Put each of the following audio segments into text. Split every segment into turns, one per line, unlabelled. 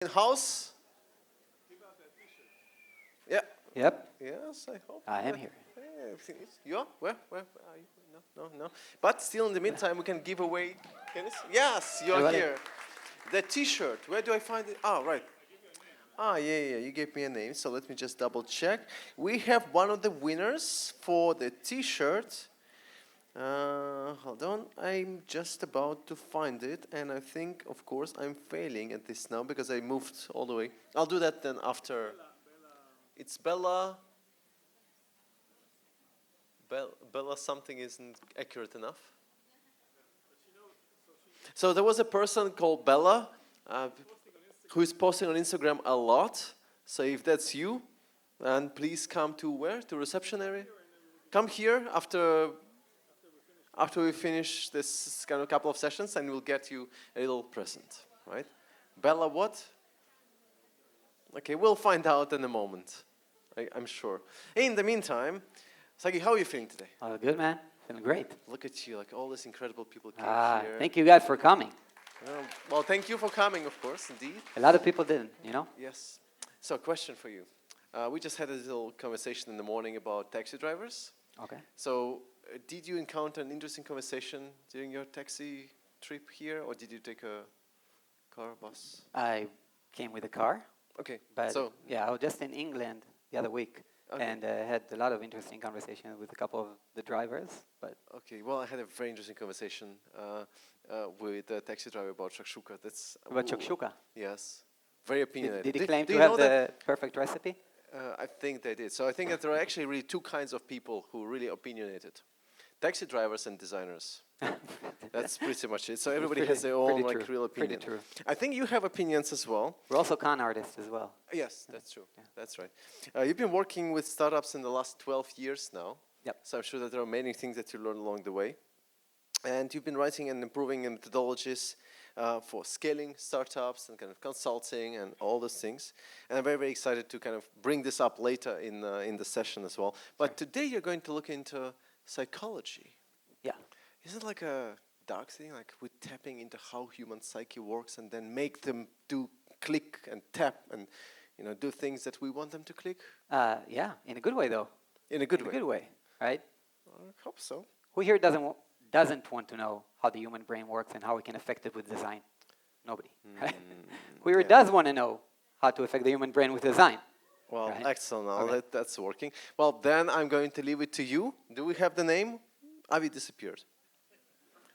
In house? Yeah.
Yep,
Yes, I hope.
I am here.
You are? Where are you? No. But still, in the meantime, we can give away. Yes, you are
Everybody?
here. The T-shirt. Where do I find it? Ah, right. Ah, yeah. You gave me a name, so let me just double check. We have one of the winners for the T-shirt. Hold on, I'm just about to find it, and I think, of course, I'm failing at this now because I moved all the way. I'll do that then after. It's Bella. Bella something isn't accurate enough. So there was a person called Bella who is posting on Instagram a lot. So if that's you, then please come to where? To reception area? Come here after we finish this kind of couple of sessions, and we'll get you a little present, right? Bella what? Okay, we'll find out in a moment, I'm sure. In the meantime, Sagi, how are you feeling today?
All good, man. Feeling great.
Look at you, like all these incredible people came here.
Thank you guys for coming.
Well, thank you for coming, of course, indeed.
A lot of people didn't, you know?
Yes. So, question for you. We just had a little conversation in the morning about taxi drivers.
Okay.
So, did you encounter an interesting conversation during your taxi trip here, or did you take a car, bus?
I came with a car.
Okay.
But
So,
yeah, I was just in England the other week.
Okay.
And had a lot of interesting conversations with a couple of the drivers. But
okay. Well, I had a very interesting conversation with a taxi driver about shakshuka. That's
about shakshuka.
Yes. Very opinionated.
Did he claim
do
to
you
have
know
the perfect recipe?
I think they did. So I think that there are actually really two kinds of people who really opinionated. Taxi drivers and designers. That's pretty much it. So everybody has their own real opinion.
Pretty true.
I think you have opinions as well.
We're also con artists as well.
Yes, that's true. Yeah. That's right. You've been working with startups in the last 12 years now.
Yep.
So I'm sure that there are many things that you learn along the way. And you've been writing and improving methodologies for scaling startups and kind of consulting and all those things. And I'm very, very excited to kind of bring this up later in the session as well. But today you're going to look into psychology.
Yeah.
Isn't it like a dark thing, like we're tapping into how human psyche works and then make them do click and tap and do things that we want them to click?
Yeah, in a good way though.
In a good way.
In a good way, right?
I hope so.
Who here doesn't want to know how the human brain works and how we can affect it with design? Nobody, right? Who here does want to know how to affect the human brain with design?
Well,
right?
excellent.
Okay.
That's working. Well, then I'm going to leave it to you. Do we have the name? Avi disappeared.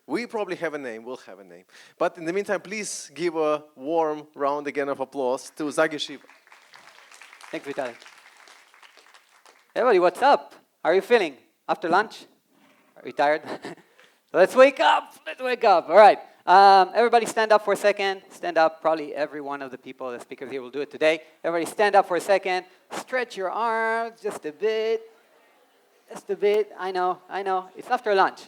We probably have a name. We'll have a name. But in the meantime, please give a warm round again of applause to Sagi Shrieber.
Thanks, Vitaly. Everybody, what's up? How are you feeling? After lunch? Are you tired? Let's wake up. Let's wake up. All right. Everybody stand up for a second. Stand up. Probably every one of the people, the speakers here will do it today. Everybody stand up for a second. Stretch your arms just a bit. Just a bit. I know. It's after lunch.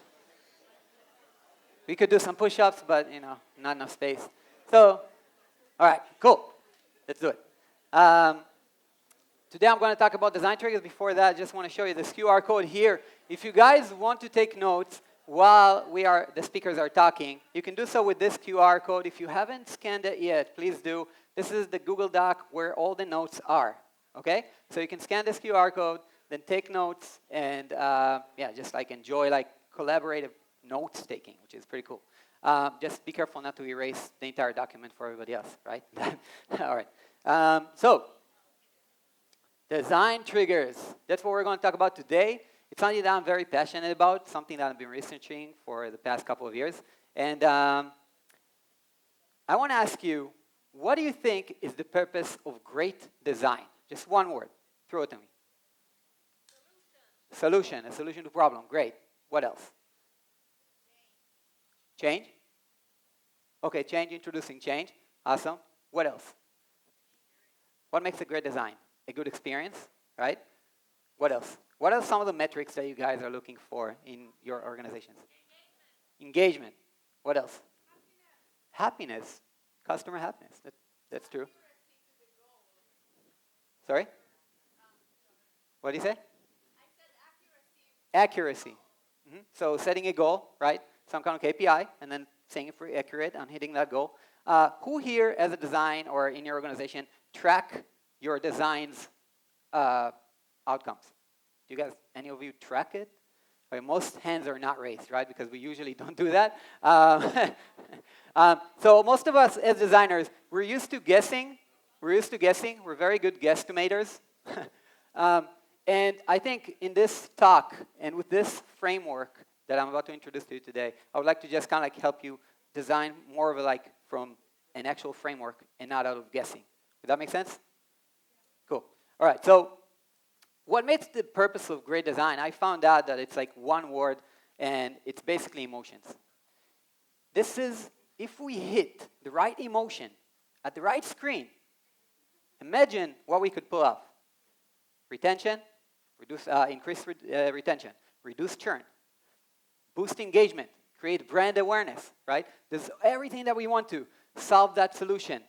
We could do some push-ups, but, not enough space. So, all right, cool. Let's do it. Today I'm going to talk about design triggers. Before that, I just want to show you this QR code here. If you guys want to take notes while the speakers are talking, you can do so with this QR code. If you haven't scanned it yet, please do. This is the Google Doc where all the notes are, okay? So you can scan this QR code, then take notes, and just enjoy collaborative notes taking, which is pretty cool. Just be careful not to erase the entire document for everybody else, right? All right. So, design triggers. That's what we're going to talk about today. It's something that I'm very passionate about, something that I've been researching for the past couple of years. And I want to ask you, what do you think is the purpose of great design? Just one word. Throw it to me. Solution. A solution to problem. Great. What else? Change? Okay, change, introducing change. Awesome. What else? What makes a great design? A good experience, right? What else? What are some of the metrics that you guys are looking for in your organizations? Engagement. What else? Happiness. Customer happiness. That's true. Sorry? What did you say? I said accuracy. So setting a goal, right? Some kind of KPI, and then saying if we're accurate on hitting that goal. Who here as a design or in your organization track your design's outcomes? Do you guys, any of you track it? Okay, most hands are not raised, right? Because we usually don't do that. So most of us as designers, we're used to guessing. We're very good guesstimators. And I think in this talk and with this framework that I'm about to introduce to you today, I would like to just kind of like help you design more of a like from an actual framework and not out of guessing. Does that make sense? Cool. All right, so what makes the purpose of great design? I found out that it's like one word, and it's basically emotions. This is, if we hit the right emotion at the right screen, imagine what we could pull off. Retention, increase retention, reduce churn, boost engagement, create brand awareness, right? There's everything that we want to solve that solution.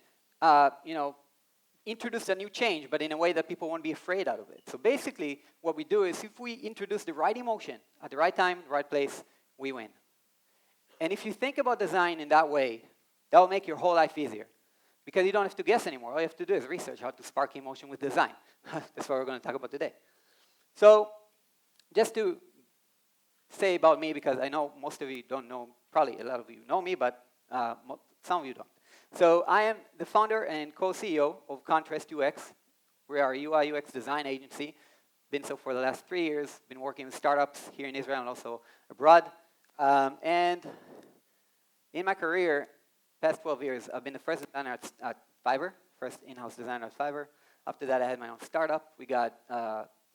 Introduce a new change, but in a way that people won't be afraid out of it. So basically, what we do is if we introduce the right emotion at the right time, the right place, we win. And if you think about design in that way, that will make your whole life easier. Because you don't have to guess anymore. All you have to do is research how to spark emotion with design. That's what we're going to talk about today. So just to say about me, because I know most of you don't know, probably a lot of you know me, but some of you don't. So I am the founder and co-CEO of Contrast UX. We are a UI UX design agency. Been so for the last 3 years. Been working with startups here in Israel and also abroad. And in my career, past 12 years, I've been the first designer at Fiverr, first in-house designer at Fiverr. After that, I had my own startup. We got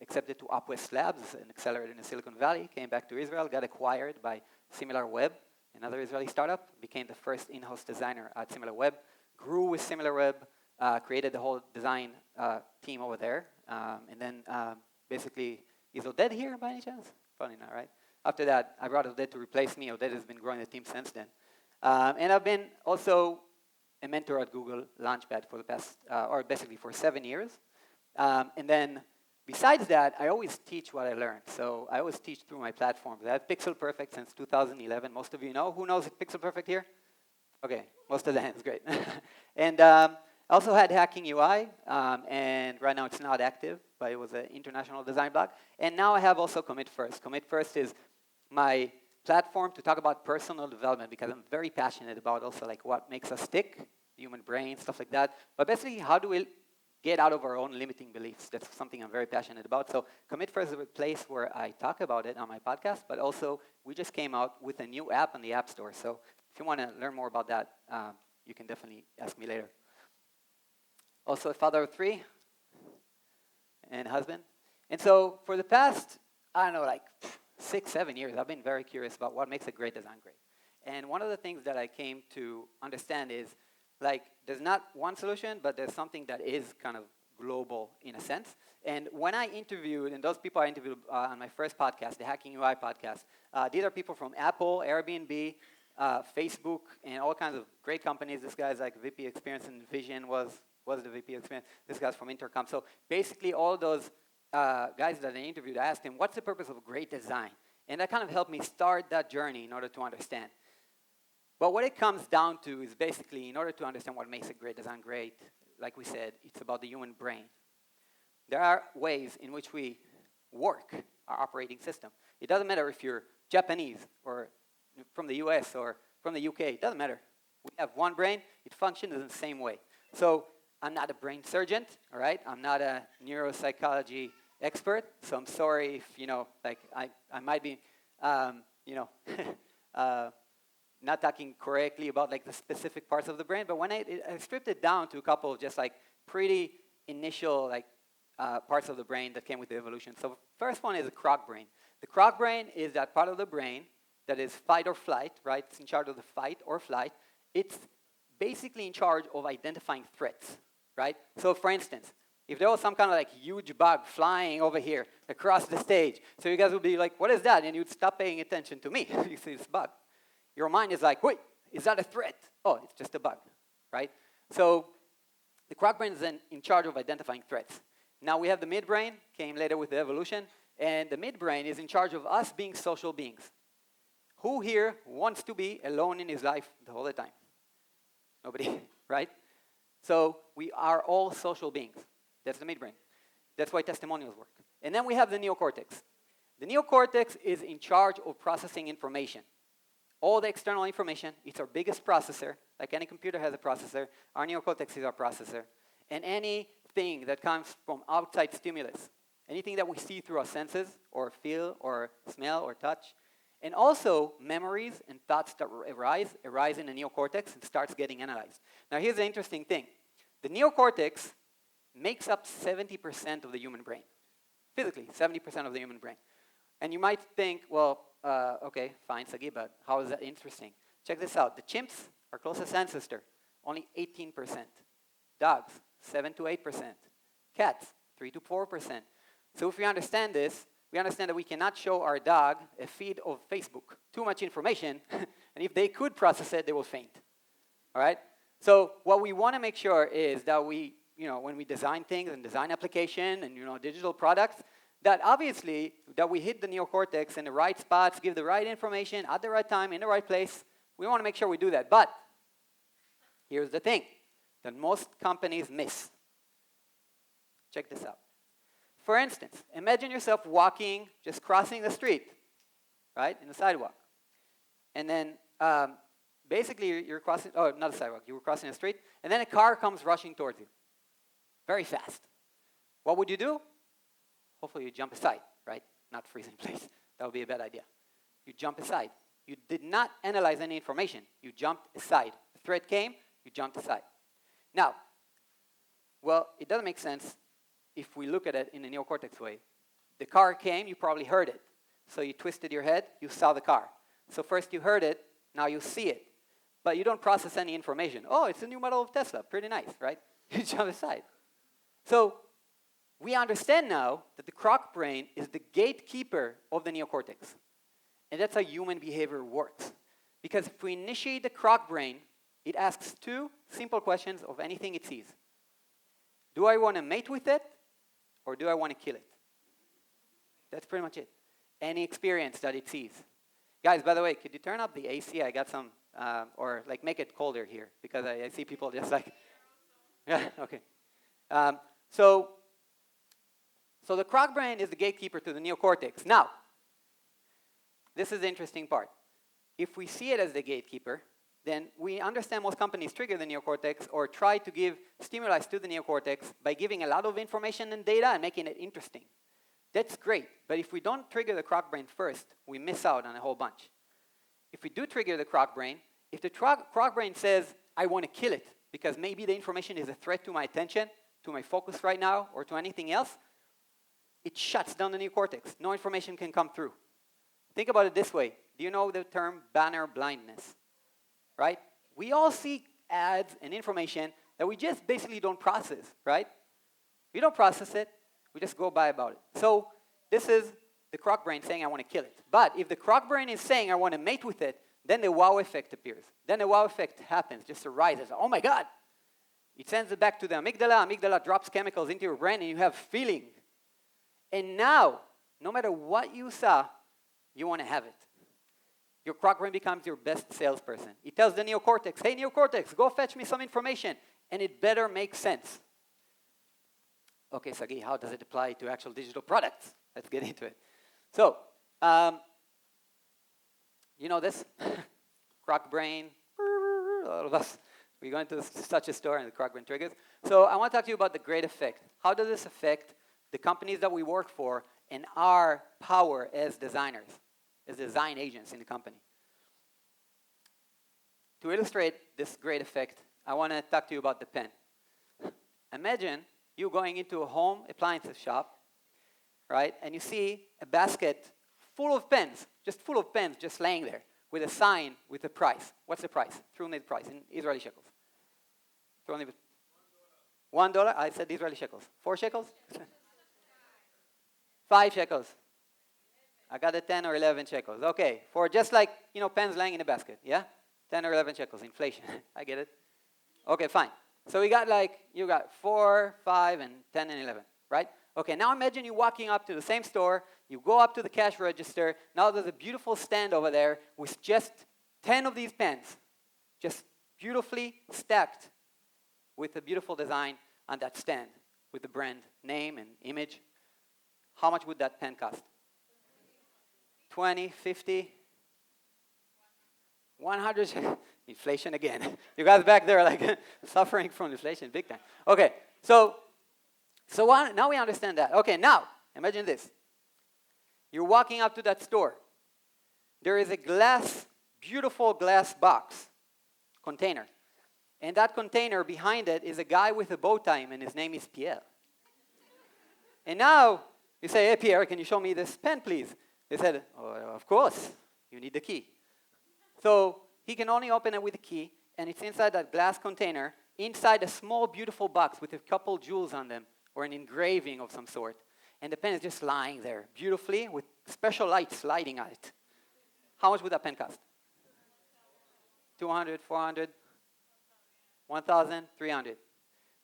accepted to Upwest Labs, an accelerator in the Silicon Valley. Came back to Israel, got acquired by SimilarWeb, another Israeli startup, became the first in-house designer at SimilarWeb, grew with SimilarWeb, created the whole design team over there, and then basically, is Oded here by any chance? Probably not, right? After that, I brought Oded to replace me. Oded has been growing the team since then. And I've been also a mentor at Google Launchpad for the past, or basically for 7 years. And then besides that, I always teach what I learned. So I always teach through my platforms. I have Pixel Perfect since 2011. Most of you know. Who knows Pixel Perfect here? Okay, most of the hands, great. And I also had Hacking UI, and right now it's not active, but it was an international design blog. And now I have also Commit First. Commit First is my platform to talk about personal development because I'm very passionate about also like what makes us tick, the human brain, stuff like that. But basically, how do we get out of our own limiting beliefs? That's something I'm very passionate about. So Commit First is a place where I talk about it on my podcast, but also we just came out with a new app on the App Store. So if you want to learn more about that, you can definitely ask me later. Also a father of 3 and husband. And so for the past, I don't know, like 6, 7 years, I've been very curious about what makes a great design great. And one of the things that I came to understand is, like, there's not one solution, but there's something that is kind of global in a sense. And when I interviewed, and those people I interviewed on my first podcast, the Hacking UI podcast, these are people from Apple, Airbnb, Facebook, and all kinds of great companies. This guy's like VP Experience and Vision was the VP Experience. This guy's from Intercom. So basically all those guys that I interviewed, I asked him, what's the purpose of great design? And that kind of helped me start that journey in order to understand. But what it comes down to is basically, in order to understand what makes a great design great, like we said, it's about the human brain. There are ways in which we work our operating system. It doesn't matter if you're Japanese or from the US or from the UK. It doesn't matter. We have one brain. It functions in the same way. So I'm not a brain surgeon, all right? I'm not a neuropsychology expert, so I'm sorry if, like I might be, not talking correctly about like the specific parts of the brain, but when I stripped it down to a couple of just like pretty initial like parts of the brain that came with the evolution. So first one is the croc brain. The croc brain is that part of the brain that is fight or flight, right? It's in charge of the fight or flight. It's basically in charge of identifying threats, right? So for instance, if there was some kind of like huge bug flying over here across the stage, so you guys would be like, what is that? And you'd stop paying attention to me. You see this bug. Your mind is like, wait, is that a threat? Oh, it's just a bug, right? So the croc brain is then in charge of identifying threats. Now we have the midbrain, came later with the evolution, and the midbrain is in charge of us being social beings. Who here wants to be alone in his life the whole time? Nobody, right? So we are all social beings. That's the midbrain. That's why testimonials work. And then we have the neocortex. The neocortex is in charge of processing information. All the external information, it's our biggest processor. Like any computer has a processor. Our neocortex is our processor. And anything that comes from outside stimulus, anything that we see through our senses, or feel, or smell, or touch, and also memories and thoughts that arise in the neocortex and starts getting analyzed. Now here's the interesting thing. The neocortex makes up 70% of the human brain. Physically, 70% of the human brain. And you might think, well, okay, fine, Sagi, but how is that interesting? Check this out. The chimps, our closest ancestor, only 18%. Dogs, 7 to 8%. Cats, 3 to 4%. So if we understand this, we understand that we cannot show our dog a feed of Facebook. Too much information, and if they could process it, they will faint. All right? So what we want to make sure is that we, when we design things and design application and, digital products, that obviously that we hit the neocortex in the right spots, give the right information at the right time, in the right place. We want to make sure we do that. But here's the thing that most companies miss. Check this out. For instance, imagine yourself walking, just crossing the street, right, in the sidewalk. And then basically you're crossing, not the sidewalk, you were crossing the street, and then a car comes rushing towards you, very fast. What would you do? Hopefully you jump aside, right? Not freeze in place. That would be a bad idea. You jump aside. You did not analyze any information. You jumped aside. The threat came, you jumped aside. Now, well, it doesn't make sense if we look at it in a neocortex way. The car came, you probably heard it. So you twisted your head, you saw the car. So first you heard it, now you see it. But you don't process any information. Oh, it's a new model of Tesla. Pretty nice, right? You jump aside. So we understand now that the croc brain is the gatekeeper of the neocortex. And that's how human behavior works. Because if we initiate the croc brain, it asks two simple questions of anything it sees. Do I want to mate with it, or do I want to kill it? That's pretty much it. Any experience that it sees. Guys, by the way, could you turn up the AC? I got some, or like make it colder here, because I see people just like, yeah, okay. So the croc brain is the gatekeeper to the neocortex. Now, this is the interesting part. If we see it as the gatekeeper, then we understand most companies trigger the neocortex or try to give stimuli to the neocortex by giving a lot of information and data and making it interesting. That's great, but if we don't trigger the croc brain first, we miss out on a whole bunch. If we do trigger the croc brain, if the croc brain says, I want to kill it, because maybe the information is a threat to my attention, to my focus right now, or to anything else, it shuts down the neocortex. No information can come through. Think about it this way. Do you know the term banner blindness? Right? We all see ads and information that we just basically don't process, right? We don't process it. We just go by about it. So this is the croc brain saying, I want to kill it. But if the croc brain is saying, I want to mate with it, then the wow effect appears. Then the wow effect happens, just arises. Oh my God. It sends it back to the amygdala. Amygdala drops chemicals into your brain and you have feeling. And now, no matter what you saw, you want to have it. Your croc brain becomes your best salesperson. It tells the neocortex, hey neocortex, go fetch me some information. And it better make sense. Okay, Sagi, how does it apply to actual digital products? Let's get into it. So, you know this? Croc brain, all of us. We go into such a store and the croc brain triggers. So I want to talk to you about the great effect. How does this affect the companies that we work for and our power as designers, as design agents in the company? To illustrate this great effect, I want to talk to you about the pen. Imagine you going into a home appliances shop, right, and you see a basket full of pens, just laying there, with a sign with a price. What's the price? Throw me the price in Israeli shekels. Throw me $1. I said Israeli shekels. 4 shekels? 5 shekels. I got the 10 or 11 shekels. Okay, for just like, pens laying in a basket, yeah? 10 or 11 shekels, inflation. I get it. Okay, fine. So you got 4, 5, and 10 and 11, right? Okay, now imagine you walking up to the same store, you go up to the cash register, now there's a beautiful stand over there with just 10 of these pens, just beautifully stacked with a beautiful design on that stand with the brand name and image, how much would that pen cost? 20, 50, 100, inflation again. You guys back there like suffering from inflation big time. Okay, so now we understand that. Okay, now imagine this. You're walking up to that store. There is a beautiful glass box, container. And that container behind it is a guy with a bow tie, and his name is Pierre. And now you say, hey, Pierre, can you show me this pen, please? They said, oh, of course, you need the key. So he can only open it with the key, and it's inside that glass container, inside a small, beautiful box with a couple jewels on them, or an engraving of some sort. And the pen is just lying there, beautifully, with special lights lighting on it. How much would that pen cost? 200, 400, 1,000, 300.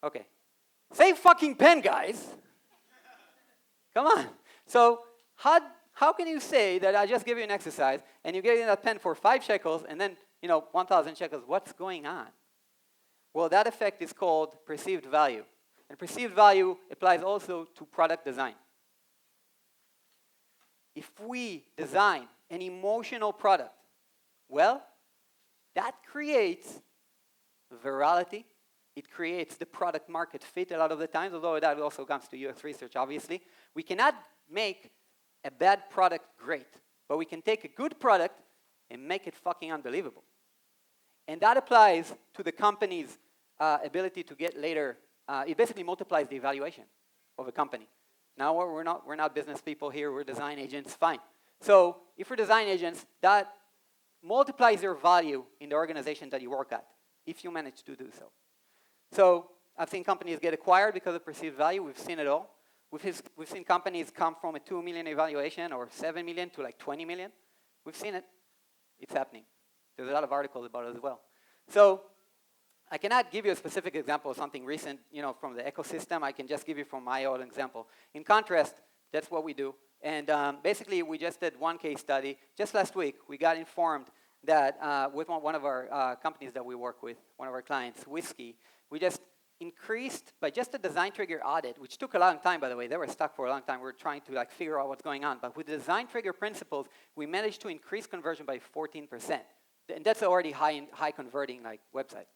Okay. Same fucking pen, guys. Come on. So how can you say that I just give you an exercise and you get that pen for 5 shekels and then, 1,000 shekels? What's going on? Well, that effect is called perceived value. And perceived value applies also to product design. If we design an emotional product, well, that creates virality. It creates the product market fit a lot of the times, although that also comes to UX research, obviously. We cannot make a bad product great, but we can take a good product and make it fucking unbelievable. And that applies to the company's ability to get later. It basically multiplies the evaluation of a company. Now we're not business people here, we're design agents, fine. So if we're design agents, that multiplies your value in the organization that you work at, if you manage to do so. So I've seen companies get acquired because of perceived value. We've seen it all. We've seen companies come from a 2 million evaluation or 7 million to like 20 million. We've seen it. It's happening. There's a lot of articles about it as well. So I cannot give you a specific example of something recent, from the ecosystem. I can just give you from my own example. In contrast, that's what we do. And basically, we just did one case study. Just last week, we got informed that with one of our companies that we work with, one of our clients, Whiskey, we just increased by just a design trigger audit, which took a long time, by the way. They were stuck for a long time. We were trying to figure out what's going on. But with the design trigger principles, we managed to increase conversion by 14%. And that's already high converting website.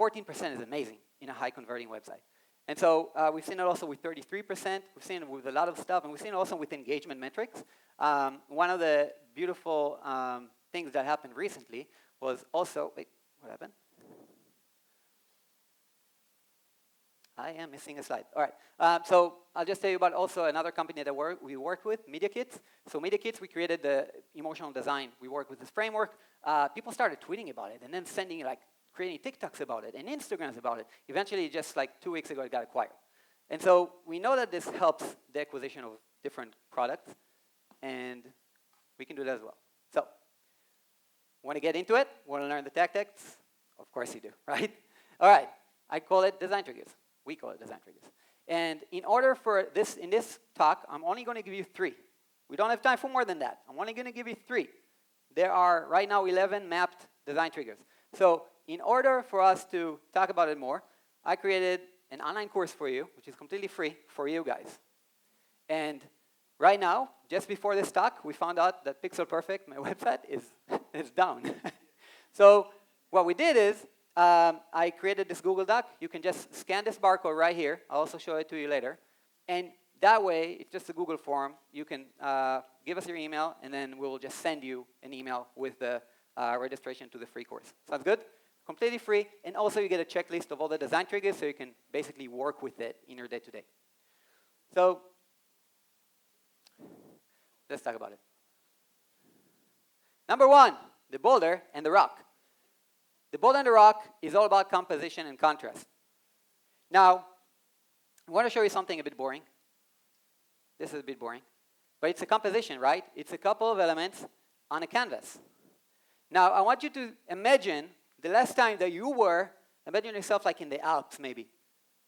14% is amazing in a high converting website. And so we've seen it also with 33%. We've seen it with a lot of stuff. And we've seen it also with engagement metrics. One of the beautiful things that happened recently was also, wait, what happened? I am missing a slide. All right. So I'll just tell you about also another company that we work with, Media Kits. So Media Kits, we created the emotional design. We work with this framework. People started tweeting about it and then sending creating TikToks about it and Instagrams about it. Eventually, just 2 weeks ago, it got acquired. And so we know that this helps the acquisition of different products, and we can do that as well. So want to get into it? Want to learn the tactics? Of course you do, right? All right. I call it design triggers. We call it design triggers. And in order for this, in this talk, I'm only going to give you 3. We don't have time for more than that. I'm only going to give you 3. There are, right now, 11 mapped design triggers. So in order for us to talk about it more, I created an online course for you, which is completely free for you guys. And right now, just before this talk, we found out that Pixel Perfect, my website, is down. So what we did is, I created this Google Doc. You can just scan this barcode right here. I'll also show it to you later. And that way, it's just a Google form. You can give us your email, and then we'll just send you an email with the registration to the free course. Sounds good? Completely free. And also, you get a checklist of all the design triggers, so you can basically work with it in your day-to-day. So let's talk about it. Number 1, the Boulder and the Rock. The Boulder and the Rock is all about composition and contrast. Now, I want to show you something a bit boring. This is a bit boring. But it's a composition, right? It's a couple of elements on a canvas. Now, I want you to imagine the last time that you were, imagine yourself in the Alps, maybe.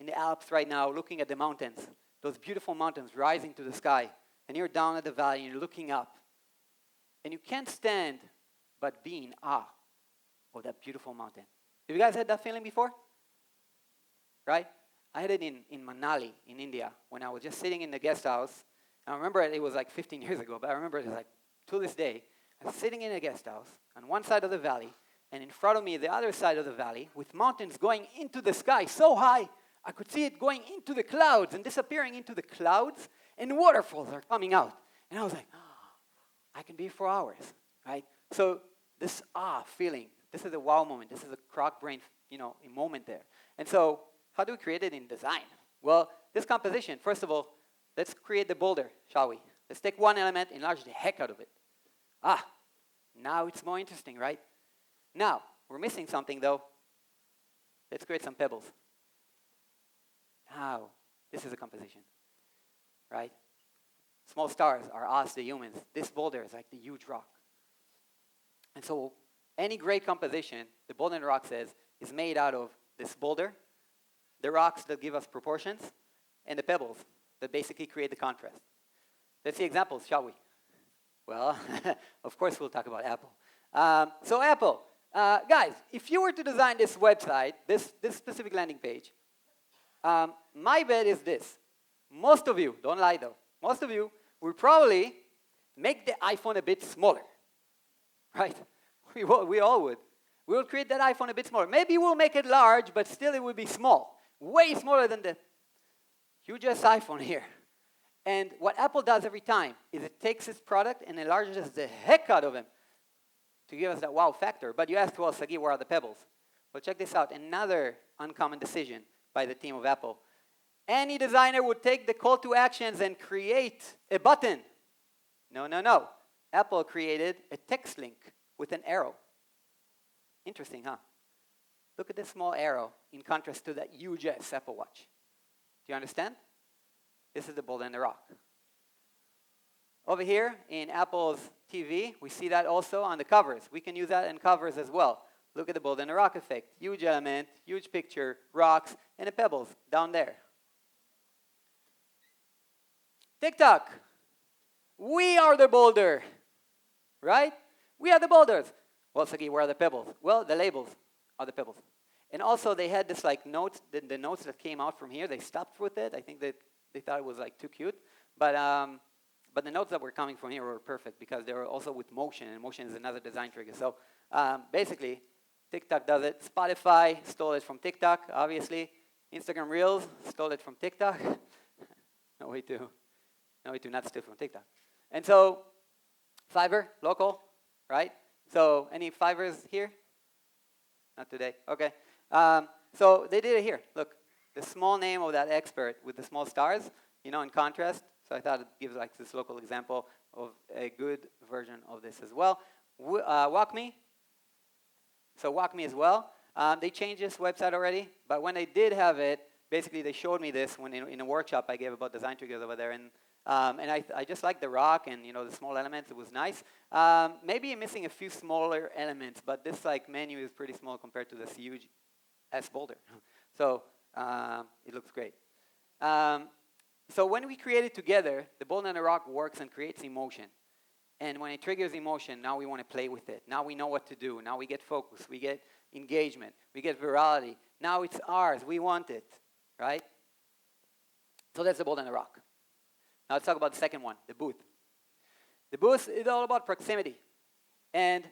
In the Alps right now, looking at the mountains. Those beautiful mountains rising to the sky. And you're down at the valley, and you're looking up. And you can't stand but be in awe of that beautiful mountain. Have you guys had that feeling before? Right? I had it in Manali, in India, when I was just sitting in the guest house. I remember it was like 15 years ago, but I remember it like to this day. I was sitting in a guest house on one side of the valley, and in front of me, the other side of the valley, with mountains going into the sky so high, I could see it going into the clouds and disappearing into the clouds, and waterfalls are coming out. And I was like, oh, I can be here for hours, right? So this feeling, this is a wow moment. This is a croc brain, a moment there. And so how do we create it in design? Well, this composition, first of all, let's create the boulder, shall we? Let's take one element, enlarge the heck out of it. Now it's more interesting, right? Now, we're missing something, though. Let's create some pebbles. Now, this is a composition, right? Small stars are us, the humans. This boulder is like the huge rock. And so any great composition, the Boulder The Rock says, is made out of this boulder, the rocks that give us proportions, and the pebbles that basically create the contrast. Let's see examples, shall we? Well, of course we'll talk about Apple. So Apple, guys, if you were to design this website, this specific landing page, my bet is this. Most of you, don't lie though, most of you will probably make the iPhone a bit smaller, right? We all would. We'll create that iPhone a bit smaller. Maybe we'll make it large, but still it will be small. Way smaller than the hugest iPhone here. And what Apple does every time is it takes its product and enlarges the heck out of him to give us that wow factor. But you asked, well, Sagi, where are the pebbles? Well, check this out. Another uncommon decision by the team of Apple. Any designer would take the call to actions and create a button. No. Apple created a text link with an arrow. Interesting, huh? Look at this small arrow in contrast to that huge Apple Watch. Do you understand? This is the Boulder The Rock. Over here in Apple's TV, we see that also on the covers. We can use that in covers as well. Look at the Boulder The Rock effect. Huge element, huge picture, rocks, and the pebbles down there. TikTok. We are the boulder, right? We are the boulders. Well, Sagi, where are the pebbles? Well, the labels are the pebbles. And also they had this like notes, the notes that came out from here, they stopped with it. I think that they thought it was like too cute. But the notes that were coming from here were perfect because they were also with motion, and motion is another design trigger. So basically, TikTok does it. Spotify stole it from TikTok, obviously. Instagram Reels stole it from TikTok. No way to not steal from TikTok. And so, Fiverr, local, right? So, any Fiverrs here? Not today. Okay. So they did it here. Look, the small name of that expert with the small stars, in contrast. So I thought it gives like this local example of a good version of this as well. WalkMe. So WalkMe as well. They changed this website already, but when they did have it, basically they showed me this when in a workshop I gave about design triggers over there, and I just like the rock and the small elements. It was nice. Maybe I'm missing a few smaller elements, but this like menu is pretty small compared to this huge S boulder. So it looks great. So when we create it together, the Boulder The Rock works and creates emotion. And when it triggers emotion, now we want to play with it. Now we know what to do. Now we get focus. We get engagement. We get virality. Now it's ours. We want it, right? So that's the Boulder The Rock. Now let's talk about the second one, the booth. The booth is all about proximity. And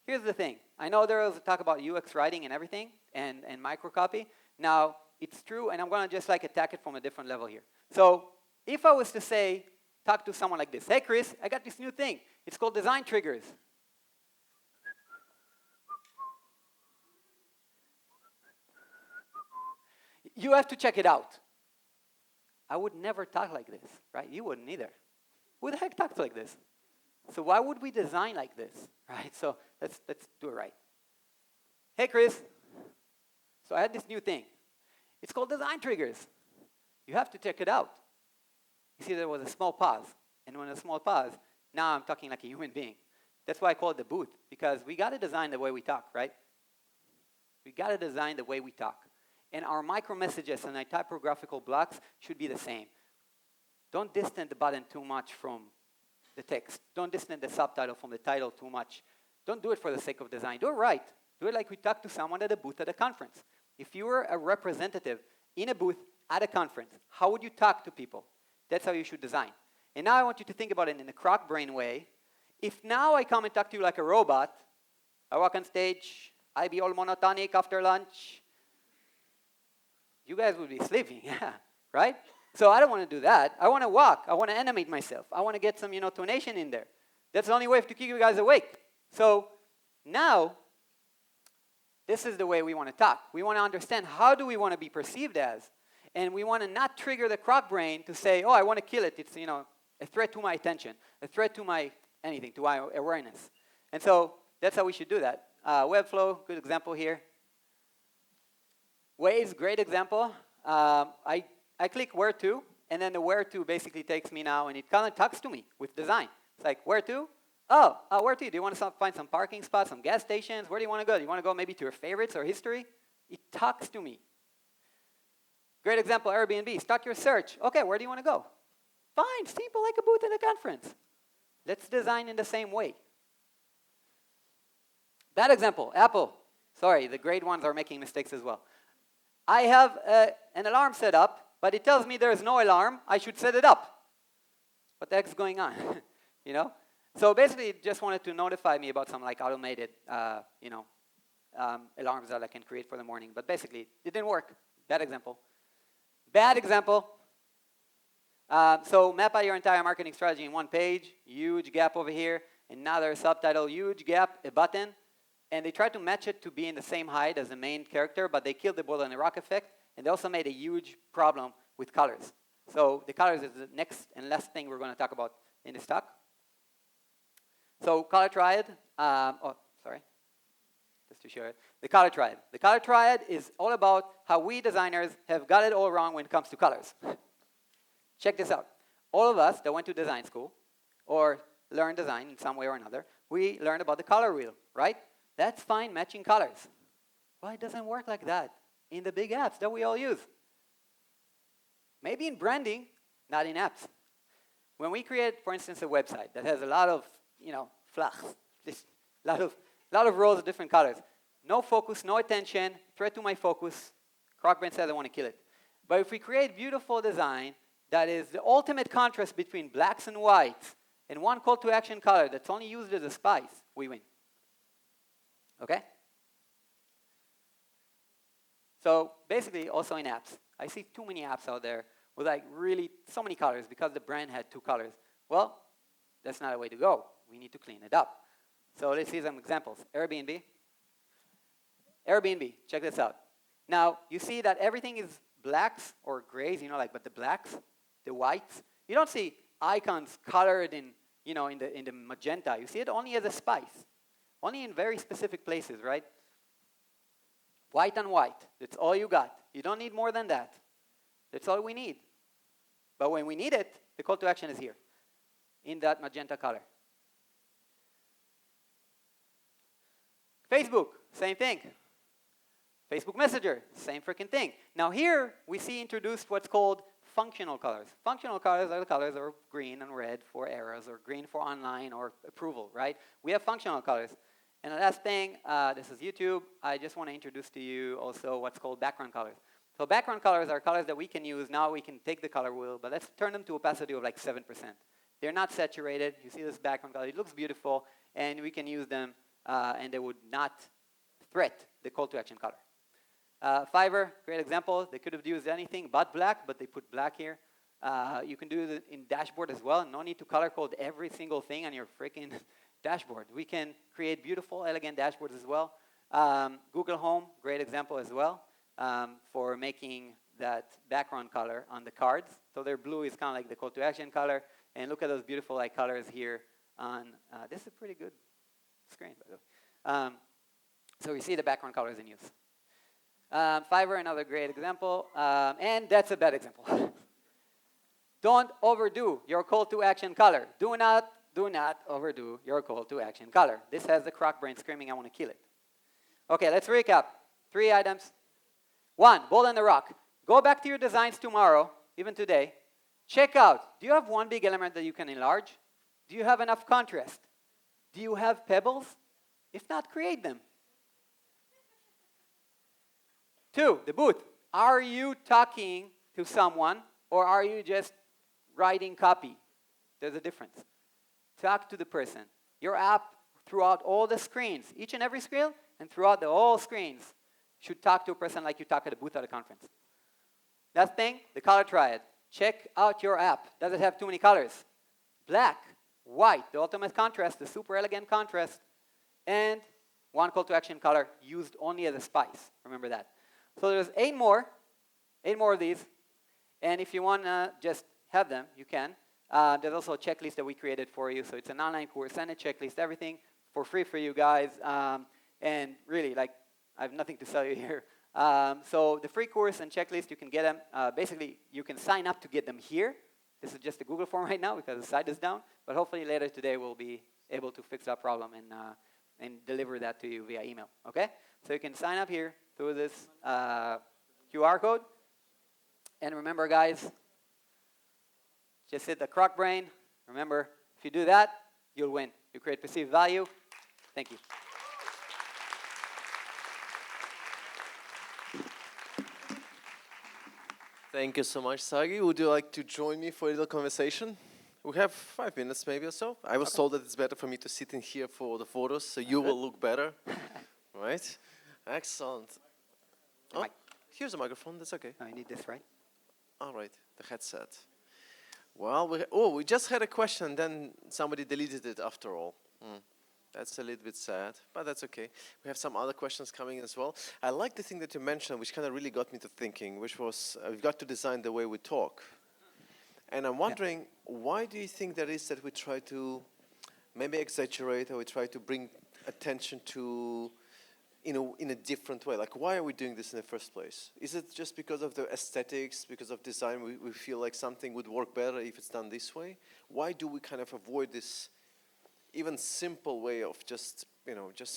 here's the thing. I know there was a talk about UX writing and everything and microcopy. Now, it's true, and I'm going to just like attack it from a different level here. So if I was to say, talk to someone like this, hey, Chris, I got this new thing. It's called design triggers. You have to check it out. I would never talk like this, right? You wouldn't either. Who the heck talks like this? So why would we design like this, right? So let's do it right. Hey, Chris. So I had this new thing. It's called design triggers. You have to check it out. You see, there was a small pause. And when a small pause, now I'm talking like a human being. That's why I call it the booth, because we got to design the way we talk, right? We got to design the way we talk. And our micro messages and our typographical blocks should be the same. Don't distance the button too much from the text. Don't distance the subtitle from the title too much. Don't do it for the sake of design. Do it right. Do it like we talk to someone at a booth at a conference. If you were a representative in a booth at a conference, how would you talk to people? That's how you should design. And now I want you to think about it in a croc brain way. If now I come and talk to you like a robot, I walk on stage, I be all monotonic after lunch, you guys would be sleeping, yeah, right? So I don't want to do that. I want to walk. I want to animate myself. I want to get some, tonation in there. That's the only way to keep you guys awake. So now, this is the way we want to talk. We want to understand how do we want to be perceived as. And we want to not trigger the croc brain to say, oh, I want to kill it. It's, a threat to my attention, a threat to my anything, to my awareness. And so that's how we should do that. Webflow, good example here. Waze, great example. I click where to, and then the where to basically takes me now, and it kind of talks to me with design. It's like, where to? Oh, where to? Do you want to find some parking spots, some gas stations? Where do you want to go? Do you want to go maybe to your favorites or history? It talks to me. Great example, Airbnb. Start your search. Okay, where do you want to go? Fine, simple like a booth at a conference. Let's design in the same way. Bad example, Apple. Sorry, the great ones are making mistakes as well. I have an alarm set up, but it tells me there's no alarm. I should set it up. What the heck's going on? So basically, it just wanted to notify me about some automated, alarms that I can create for the morning. But basically, it didn't work. Bad example. Bad example. So map out your entire marketing strategy in one page. Huge gap over here. Another subtitle, huge gap, a button. And they tried to match it to be in the same height as the main character, but they killed the Boulder The Rock effect. And they also made a huge problem with colors. So the colors is the next and last thing we're going to talk about in this talk. So Color Triad, just to show it. The Color Triad. The Color Triad is all about how we designers have got it all wrong when it comes to colors. Check this out. All of us that went to design school or learned design in some way or another, we learned about the color wheel, right? That's fine, matching colors. Well, it doesn't work like that in the big apps that we all use. Maybe in branding, not in apps. When we create, for instance, a website that has a lot of, fluff, just a lot of rows of different colors. No focus, no attention, threat to my focus. Crockbrain says I want to kill it. But if we create beautiful design that is the ultimate contrast between blacks and whites and one call to action color that's only used as a spice, we win. Okay? So basically, also in apps, I see too many apps out there with really so many colors because the brand had 2 colors. Well, that's not a way to go. We need to clean it up. So let's see some examples. Airbnb, check this out. Now, you see that everything is blacks or grays, but the blacks, the whites, you don't see icons colored in the magenta. You see it only as a spice, only in very specific places, right? White on white, that's all you got. You don't need more than that. That's all we need. But when we need it, the call to action is here, in that magenta color. Facebook, same thing. Facebook Messenger, same freaking thing. Now here, we see introduced what's called functional colors. Functional colors are the colors that are green and red for errors, or green for online or approval, right? We have functional colors. And the last thing, this is YouTube. I just want to introduce to you also what's called background colors. So background colors are colors that we can use. Now we can take the color wheel, but let's turn them to opacity of 7%. They're not saturated. You see this background color. It looks beautiful, and we can use them, and they would not threat the call to action color. Fiverr, great example. They could have used anything but black, but they put black here. You can do it in dashboard as well. No need to color code every single thing on your freaking dashboard. We can create beautiful, elegant dashboards as well. Google Home, great example as well, for making that background color on the cards. So their blue is kind of like the call to action color. And look at those beautiful colors here on, this is a pretty good screen, by the way. So you see the background colors in use. Fiverr, another great example. And that's a bad example. Don't overdo your call to action color. Do not overdo your call to action color. This has the croc brain screaming, I want to kill it. Okay, let's recap. 3 items. 1, Boulder The Rock. Go back to your designs tomorrow, even today. Check out, do you have one big element that you can enlarge? Do you have enough contrast? Do you have pebbles? If not, create them. 2, the booth. Are you talking to someone or are you just writing copy? There's a difference. Talk to the person. Your app, throughout all the screens, each and every screen, and throughout the whole screens, should talk to a person like you talk at a booth at a conference. That thing, the Color Triad. Check out your app. Does it have too many colors? Black, white, the ultimate contrast, the super elegant contrast, and one call to action color used only as a spice. Remember that. So there's 8 more of these. And if you want to just have them, you can. There's also a checklist that we created for you. So it's an online course and a checklist, everything for free for you guys. And really, like, I have nothing to sell you here. So the free course and checklist, you can get them. Basically, you can sign up to get them here. This is just a Google form right now because the site is down. But hopefully later today we'll be able to fix that problem and deliver that to you via email. Okay? So you can sign up here through this QR code. And remember, guys, just hit the croc brain. Remember, if you do that, you'll win. You create perceived value. Thank you.
Thank you so much, Sagi. Would you like to join me for a little conversation? We have 5 minutes maybe or so. I was told that it's better for me to sit in here for the photos, so you will look better. Right? Excellent. Oh, here's a microphone. That's okay.
I need this, right?
All right, the headset. Well, we just had a question, then somebody deleted it after all. That's a little bit sad, but that's okay. We have some other questions coming as well. I like the thing that you mentioned, which kind of really got me to thinking, which was we've got to design the way we talk. And I'm wondering, why do you think that is that we try to maybe exaggerate or we try to bring attention to, in a different way? Like, why are we doing this in the first place? Is it just because of the aesthetics, because of design, we feel like something would work better if it's done this way? Why do we kind of avoid this even simple way of just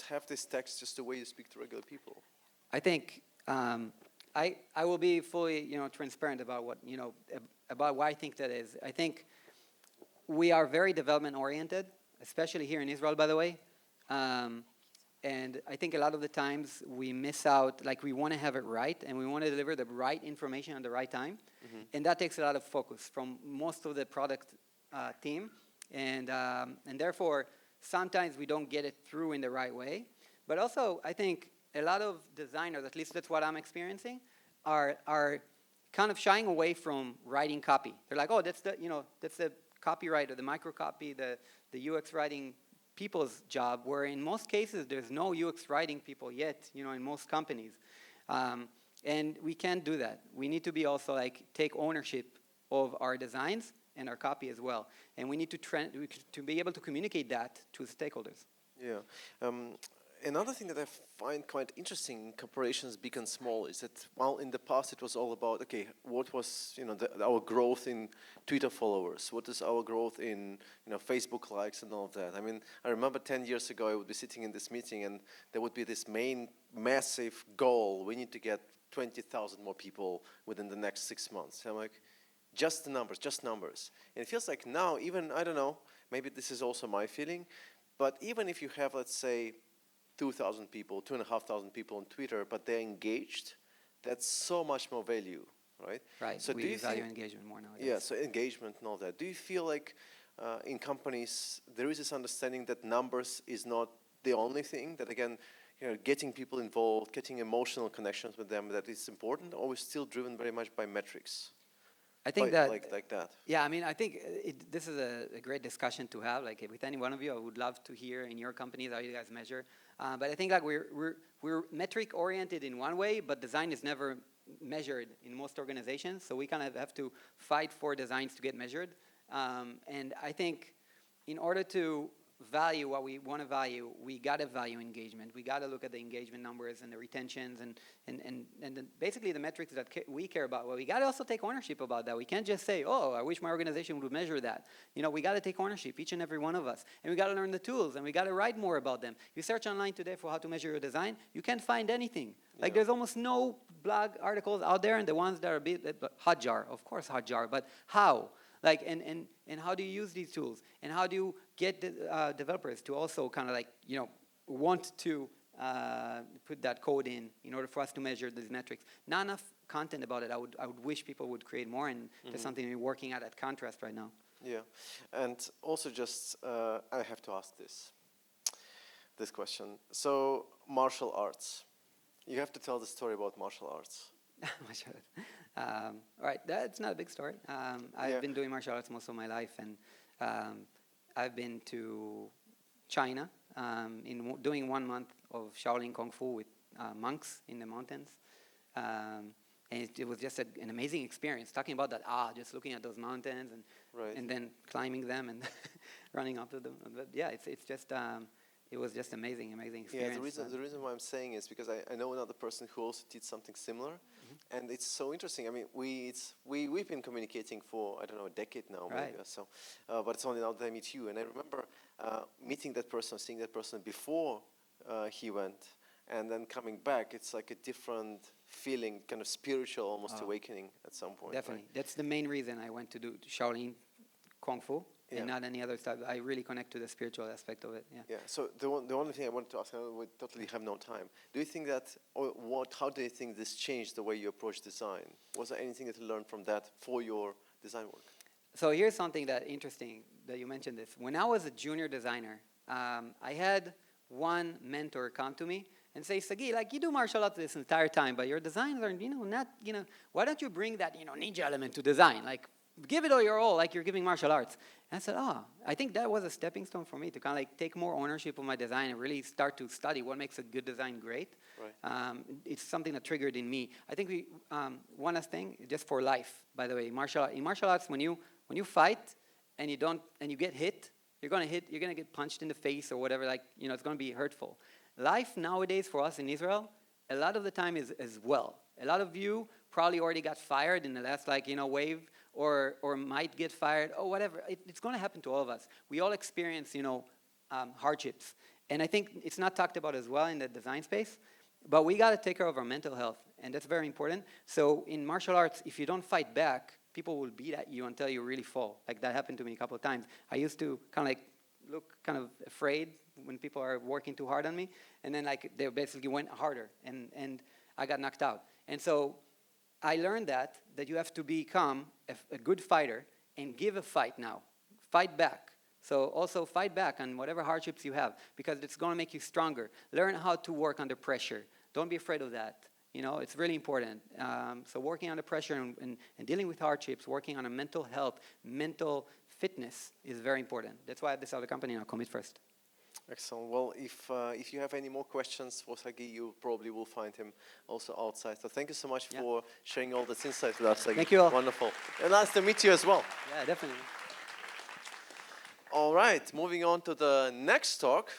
have this text just the way you speak to regular people?
I think I will be fully transparent about what about why I think that is. I think we are very development oriented, especially here in Israel, by the way. And I think a lot of the times we miss out, like we want to have it right and we want to deliver the right information at the right time. Mm-hmm. And that takes a lot of focus from most of the product team. And therefore, sometimes we don't get it through in the right way. But also, I think a lot of designers, at least that's what I'm experiencing, are kind of shying away from writing copy. They're like, oh, that's the copyright or the microcopy, the UX writing people's job, where in most cases there's no UX writing people yet, in most companies. And we can't do that. We need to be also take ownership of our designs and our copy as well. And we need to be able to communicate that to the stakeholders.
Yeah. Another thing that I find quite interesting in corporations big and small is that while in the past it was all about, okay, what was our growth in Twitter followers? What is our growth in Facebook likes and all of that? I mean, I remember 10 years ago I would be sitting in this meeting and there would be this main massive goal. We need to get 20,000 more people within the next 6 months. I'm like, just the numbers, just numbers. And it feels like now, even, I don't know, maybe this is also my feeling, but even if you have, let's say, 2,000 people, 2,500 people on Twitter, but they're engaged, that's so much more value, right?
Right,
so
we value engagement more nowadays.
Yeah, so engagement and all that. Do you feel like in companies there is this understanding that numbers is not the only thing, that again, getting people involved, getting emotional connections with them, that is important, or we're still driven very much by metrics?
I think
like that.
Yeah, I mean, I think this is a great discussion to have. Like with any one of you, I would love to hear in your companies how you guys measure. But I think we're metric oriented in one way, but design is never measured in most organizations. So we kind of have to fight for designs to get measured. And I think in order to value what we want to value, we got to value engagement. We got to look at the engagement numbers and the retentions and basically the metrics that we care about. Well, we got to also take ownership about that. We can't just say, oh, I wish my organization would measure that. We got to take ownership, each and every one of us. And we got to learn the tools and we got to write more about them. You search online today for how to measure your design, you can't find anything. Like there's almost no blog articles out there, and the ones that are a bit Hotjar, of course Hotjar, but how? Like, and how do you use these tools? And how do you get the, developers to also kind of want to put that code in order for us to measure these metrics. Not enough content about it. I would wish people would create more, and there's something we're working at Contrast right now.
Yeah, and also just I have to ask this question. So martial arts, you have to tell the story about martial arts.
Martial arts. All right, that's not a big story. I've been doing martial arts most of my life, and I've been to China doing 1 month of Shaolin Kung Fu with monks in the mountains. And it was just an amazing experience, talking about that just looking at those mountains and then climbing them and running up to them. But yeah, it's just it was just amazing experience.
Yeah, the reason why I'm saying is because I know another person who also did something similar, and it's so interesting. I mean, we've been communicating for, I don't know, a decade now, maybe or so, but it's only now that I meet you. And I remember meeting that person, seeing that person before he went, and then coming back. It's like a different feeling, kind of spiritual, almost awakening at some point.
Definitely, that's the main reason I went to do Shaolin Kung Fu. And not any other stuff. I really connect to the spiritual aspect of it. Yeah.
Yeah. So the only thing I wanted to ask, and we totally have no time. Do you think that, or how do you think this changed the way you approach design? Was there anything that you learned from that for your design work?
So here's something that interesting that you mentioned this. When I was a junior designer, I had one mentor come to me and say, Sagi, like you do martial arts this entire time, but your designs are, not, why don't you bring that, ninja element to design? Like, give it all your all, like you're giving martial arts. And I said, I think that was a stepping stone for me to kind of like take more ownership of my design and really start to study what makes a good design great. Right. It's something that triggered in me. I think one last thing, just for life, by the way, in martial arts, when you fight and you get hit, you're gonna get punched in the face or whatever, like, it's gonna be hurtful. Life nowadays for us in Israel, a lot of the time is as well. A lot of you probably already got fired in the last wave, or might get fired, or whatever. It's going to happen to all of us. We all experience, hardships. And I think it's not talked about as well in the design space, but we got to take care of our mental health, and that's very important. So in martial arts, if you don't fight back, people will beat at you until you really fall. Like that happened to me a couple of times. I used to kind of like look kind of afraid when people are working too hard on me, and then like they basically went harder, and I got knocked out. And so I learned that you have to become a good fighter and give a fight now. Fight back. So also fight back on whatever hardships you have, because it's going to make you stronger. Learn how to work under pressure. Don't be afraid of that. It's really important. So working under pressure and dealing with hardships, working on a mental health, mental fitness is very important. That's why I have this other company now, Commit First.
Excellent. Well, if you have any more questions for Sagi, you probably will find him also outside. So thank you so much for sharing all this insight with us, Sagi.
Thank you all.
Wonderful. And nice to meet you as well.
Yeah, definitely.
All right, moving on to the next talk.